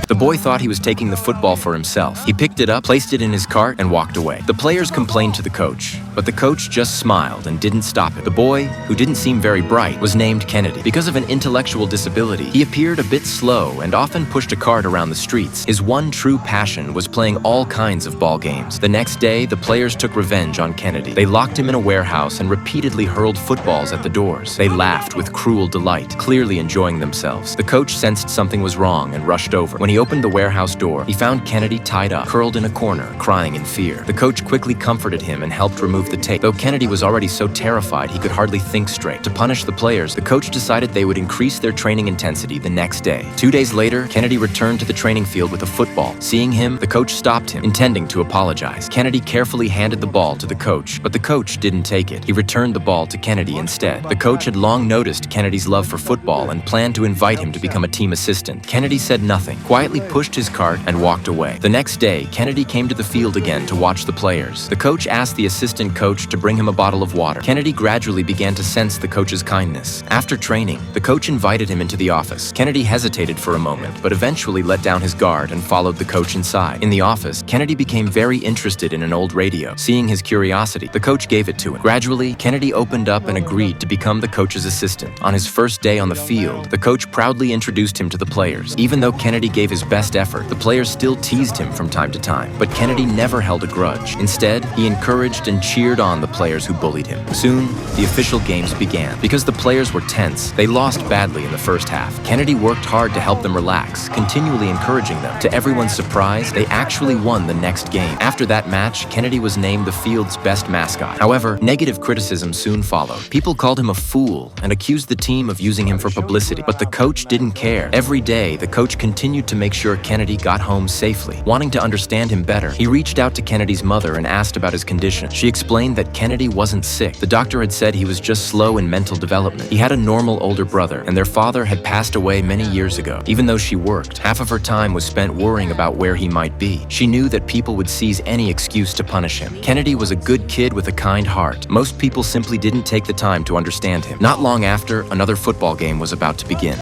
The boy thought he was taking the football for himself. He picked it up, placed it in his cart, and walked away. The players complained to the coach, but the coach just smiled and didn't stop it. The boy, who didn't seem very bright, was named Kennedy. Because of an intellectual disability, he appeared a bit slow and often pushed a cart around the streets. His one true passion was playing all kinds of ball games. The next day, the players took revenge on Kennedy. They locked him in a warehouse and repeatedly hurled footballs at the doors. They laughed with cruel delight, clearly enjoying themselves. The coach sensed something was wrong and rushed over. When he opened the warehouse door, he found Kennedy tied up, curled in a corner, crying in fear. The coach quickly comforted him and helped remove the tape. Though Kennedy was already so terrified he could hardly think straight. To punish the players, the coach decided they would increase their training intensity the next day. 2 days later, Kennedy returned to the training field with a football. Seeing him, the coach stopped him, intending to apologize. Kennedy carefully handed the ball to the coach, but the coach didn't take it. He returned the ball to Kennedy instead. The coach had long noticed Kennedy's love for football and planned to invite him to become a team assistant. Kennedy said nothing, quietly pushed his cart and walked away. The next day, Kennedy came to the field again to watch the players. The coach asked the assistant coach to bring him a bottle of water. Kennedy gradually began to sense the coach's kindness. After training, the coach invited him into the office. Kennedy hesitated for a moment, but eventually let down his guard and followed the coach inside. In the office, Kennedy became very interested in an old radio. Seeing his curiosity, the coach gave it to him. Gradually, Kennedy opened up and agreed to become the coach's assistant. On his first day on the field, the coach proudly introduced him to the players. Even though Kennedy gave his best effort, the players still teased him from time to time. But Kennedy never held a grudge. Instead, he encouraged and cheered on the players who bullied him. Soon, the official games began. Because the players were tense, they lost badly in the first half. Kennedy worked hard to help them relax, continually encouraging them. To everyone's surprise, they actually won the next game. After that match, Kennedy was named the field's best mascot. However, negative criticism soon followed. People called him a fool and accused the team of using him for publicity. But the coach didn't care. Every day, the coach continued to make sure Kennedy got home safely. Wanting to understand him better, he reached out to Kennedy's mother and asked about his condition. She explained that Kennedy wasn't sick. The doctor had said he was just slow in mental development. He had a normal older brother, and their father had passed away many years ago. Even though she worked, half of her time was spent worrying about where he might be. She knew that people would seize any excuse to punish him. Kennedy was a good kid with a kind heart. Most people simply didn't take the time to understand him. Not long after, another football game was about to begin.